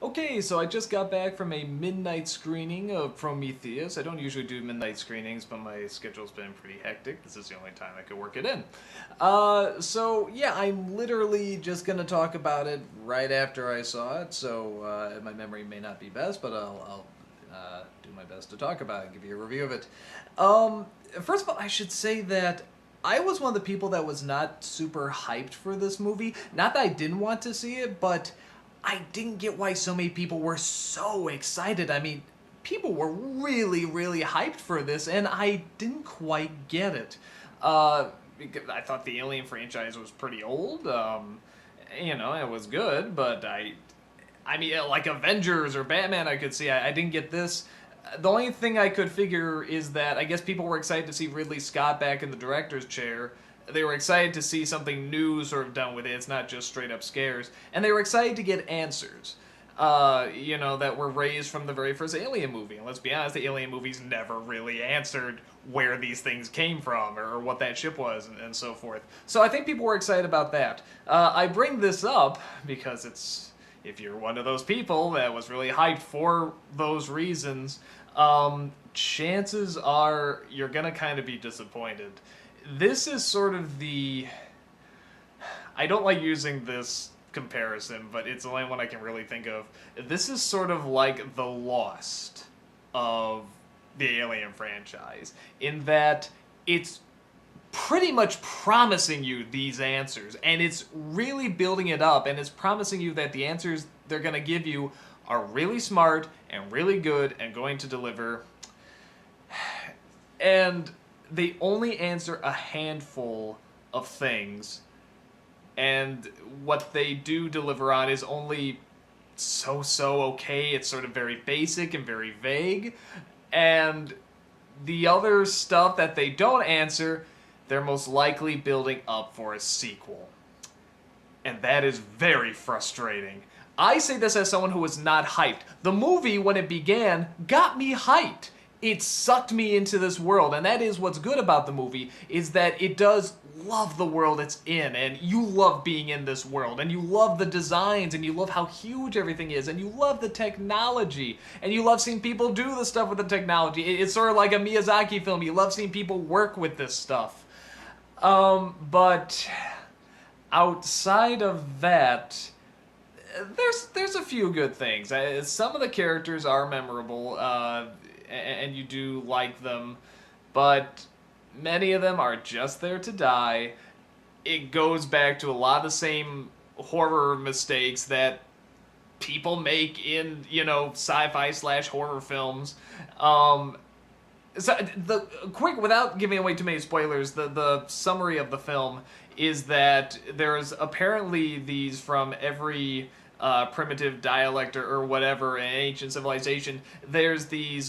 Okay, so I just got back from a midnight screening of Prometheus. I don't usually do midnight screenings, but my schedule's been pretty hectic. This is the only time I could work it in. So yeah, I'm literally just gonna talk about it right after I saw it. So my memory may not be best, but I'll do my best to talk about it, give you a review of it. First of all, I should say that I was one of the people that was not super hyped for this movie. Not that I didn't want to see it, but I didn't get why so many people were so excited. I mean, people were really, really hyped for this, and I didn't quite get it. Because I thought the Alien franchise was pretty old. It was good, but I mean, like Avengers or Batman, I could see. I didn't get this. The only thing I could figure is that I guess people were excited to see Ridley Scott back in the director's chair. They were excited to see something new sort of done with it. It's not just straight up scares. And they were excited to get answers, that were raised from the very first Alien movie. And let's be honest, the Alien movies never really answered where these things came from or what that ship was and so forth. So I think people were excited about that. I bring this up because if you're one of those people that was really hyped for those reasons, chances are you're going to kind of be disappointed. This is sort of I don't like using this comparison, but it's the only one I can really think of. This is sort of like the Lost of the Alien franchise, in that it's pretty much promising you these answers, and it's really building it up, and it's promising you that the answers they're going to give you are really smart and really good and going to deliver. And they only answer a handful of things, and what they do deliver on is only so okay. It's sort of very basic and very vague, and the other stuff that they don't answer, they're most likely building up for a sequel. And that is very frustrating. I say this as someone who was not hyped. The movie, when it began, got me hyped. It sucked me into this world, and that is what's good about the movie, is that it does love the world it's in, and you love being in this world, and you love the designs, and you love how huge everything is, and you love the technology, and you love seeing people do the stuff with the technology. It's sort of like a Miyazaki film. You love seeing people work with this stuff. But outside of that, there's a few good things. Some of the characters are memorable, and you do like them, but many of them are just there to die. It goes back to a lot of the same horror mistakes that people make in, sci-fi / horror films. So the quick, without giving away too many spoilers, the summary of the film is that there's apparently these from every primitive dialect or whatever in ancient civilization. There's these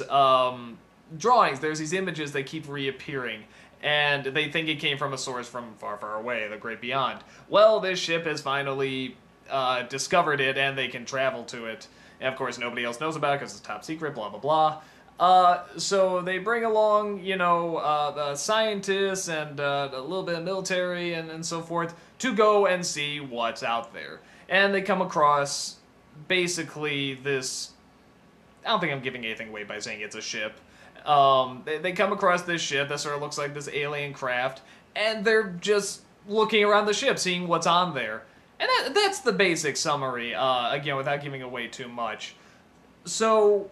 drawings, there's these images that keep reappearing, and they think it came from a source from far away, the great beyond. Well, this ship has finally discovered it, and they can travel to it. And of course, nobody else knows about it because it's top secret, blah, blah, blah. So they bring along, scientists and a little bit of military and so forth to go and see what's out there. And they come across basically this, I don't think I'm giving anything away by saying it's a ship. They come across this ship that sort of looks like this alien craft, and they're just looking around the ship, seeing what's on there. And that's the basic summary, again, without giving away too much. So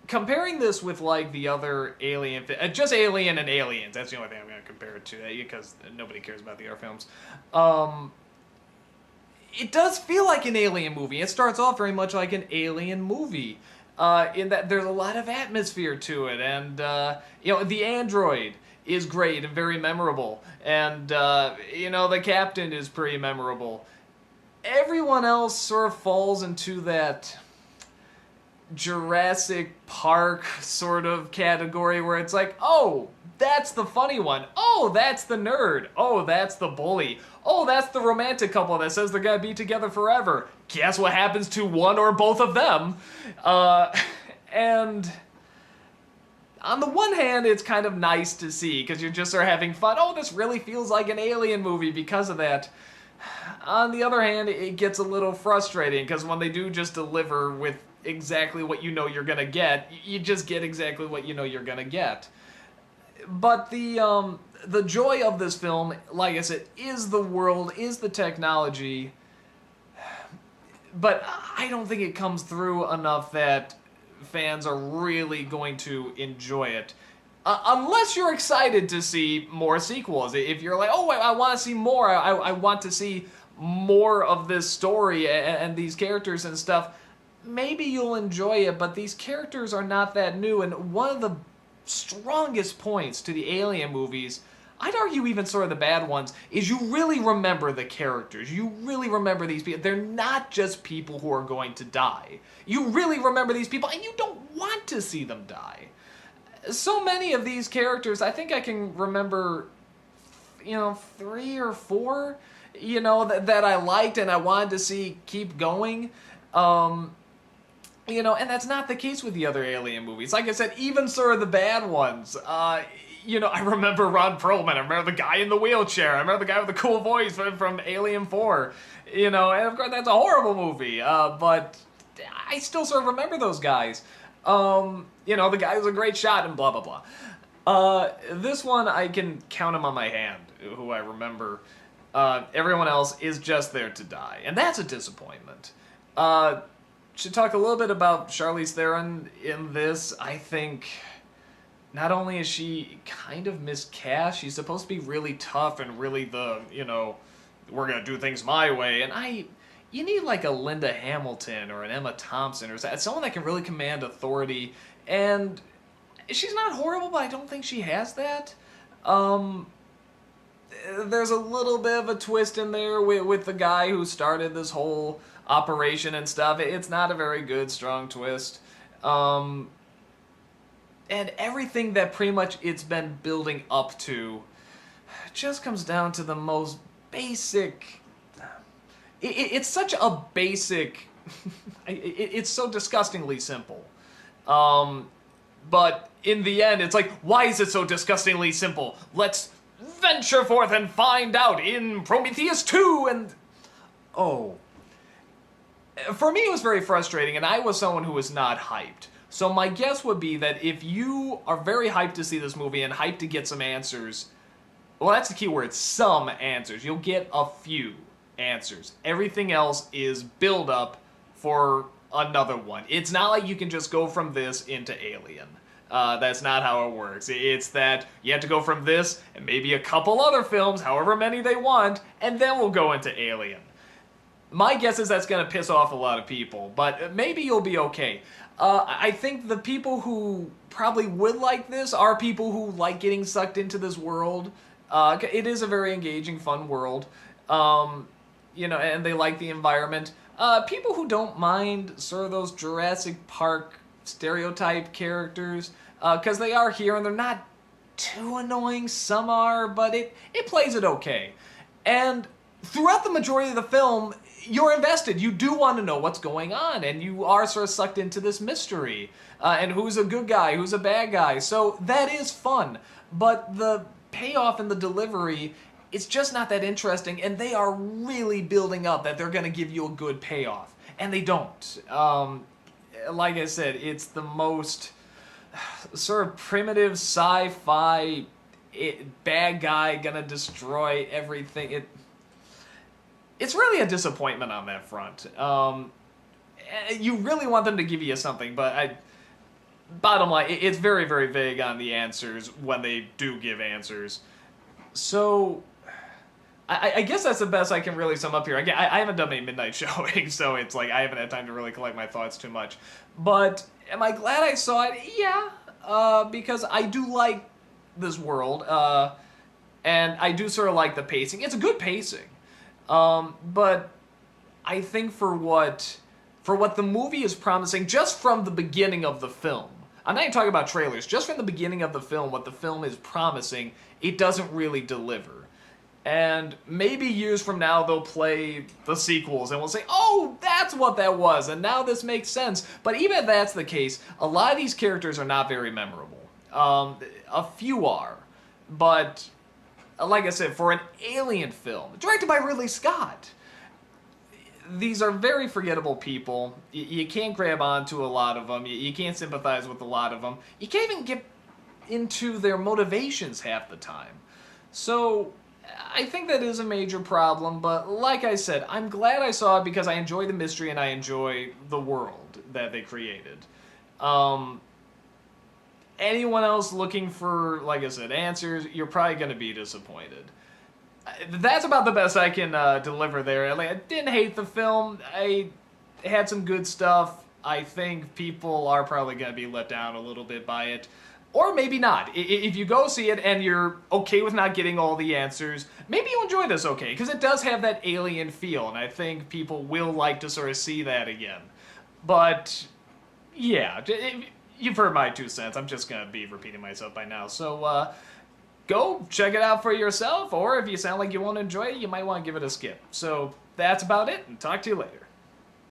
comparing this with, like, the other Alien... just Alien and Aliens. That's the only thing I'm going to compare it to, because nobody cares about the other films. It does feel like an Alien movie. It starts off very much like an Alien movie, in that there's a lot of atmosphere to it. And, the android is great and very memorable. And, the captain is pretty memorable. Everyone else sort of falls into that Jurassic Park sort of category where it's like, oh, that's the funny one. Oh, that's the nerd. Oh, that's the bully. Oh, that's the romantic couple that says they're gonna be together forever. Guess what happens to one or both of them? And on the one hand, it's kind of nice to see because you're just sort of having fun. Oh, this really feels like an Alien movie because of that. On the other hand, it gets a little frustrating because when they do just deliver with exactly what you know you're gonna get, you just get exactly what you know you're gonna get. But the joy of this film, like I said, is the world, is the technology. But I don't think it comes through enough that fans are really going to enjoy it. Unless you're excited to see more sequels. If you're like, oh, I want to see more, I want to see more of this story and these characters and stuff, maybe you'll enjoy it, but these characters are not that new. And one of the strongest points to the Alien movies, I'd argue even sort of the bad ones, is you really remember the characters. You really remember these people. They're not just people who are going to die. You really remember these people, and you don't want to see them die. So many of these characters, I think I can remember, 3 or 4, that I liked and I wanted to see keep going. And that's not the case with the other Alien movies. Like I said, even sort of the bad ones. I remember Ron Perlman. I remember the guy in the wheelchair. I remember the guy with the cool voice from Alien 4. And of course that's a horrible movie. But I still sort of remember those guys. The guy was a great shot and blah, blah, blah. This one, I can count him on my hand, who I remember. Everyone else is just there to die. And that's a disappointment. Should talk a little bit about Charlize Theron in this. I think not only is she kind of miscast, she's supposed to be really tough and really the, we're going to do things my way. And you need like a Linda Hamilton or an Emma Thompson or someone that can really command authority. And she's not horrible, but I don't think she has that. There's a little bit of a twist in there with the guy who started this whole operation and stuff. It's not a very good, strong twist. And everything that pretty much it's been building up to just comes down to the most basic... It's such a basic... it's so disgustingly simple. But in the end, it's like, why is it so disgustingly simple? Let's venture forth and find out in Prometheus 2 and... Oh. For me, it was very frustrating, and I was someone who was not hyped. So my guess would be that if you are very hyped to see this movie and hyped to get some answers... Well, that's the key word, some answers. You'll get a few answers. Everything else is build up for another one. It's not like you can just go from this into Alien. That's not how it works. It's that you have to go from this and maybe a couple other films, however many they want, and then we'll go into Alien. My guess is that's going to piss off a lot of people, but maybe you'll be okay. I think the people who probably would like this are people who like getting sucked into this world. It is a very engaging, fun world. And they like the environment. People who don't mind sort of those Jurassic Park stereotype characters, because they are here and they're not too annoying. Some are, but it plays it okay. And throughout the majority of the film, you're invested. You do want to know what's going on, and you are sort of sucked into this mystery. And who's a good guy, who's a bad guy. So that is fun. But the payoff and the delivery, it's just not that interesting, and they are really building up that they're going to give you a good payoff. And they don't. Like I said, it's the most sort of primitive sci-fi bad guy gonna destroy everything. It's really a disappointment on that front. You really want them to give you something, but bottom line, it's very, very vague on the answers when they do give answers. So I guess that's the best I can really sum up here. Again, I haven't done a midnight showing, so it's like I haven't had time to really collect my thoughts too much. But am I glad I saw it? Yeah, because I do like this world, and I do sort of like the pacing. It's a good pacing, but I think for what the movie is promising, just from the beginning of the film, I'm not even talking about trailers, just from the beginning of the film, what the film is promising, it doesn't really deliver. And maybe years from now, they'll play the sequels and we'll say, oh, that's what that was, and now this makes sense. But even if that's the case, a lot of these characters are not very memorable. A few are, but like I said, for an alien film, directed by Ridley Scott, these are very forgettable people. You can't grab onto a lot of them. You can't sympathize with a lot of them. You can't even get into their motivations half the time. So I think that is a major problem, but like I said, I'm glad I saw it because I enjoy the mystery and I enjoy the world that they created. Anyone else looking for, like I said, answers, you're probably going to be disappointed. That's about the best I can deliver there. Like, I didn't hate the film. I had some good stuff. I think people are probably going to be let down a little bit by it. Or maybe not. If you go see it and you're okay with not getting all the answers, maybe you'll enjoy this okay, because it does have that alien feel, and I think people will like to sort of see that again. But, yeah, you've heard my 2 cents. I'm just going to be repeating myself by now. So, go check it out for yourself, or if you sound like you won't enjoy it, you might want to give it a skip. So, that's about it, and talk to you later.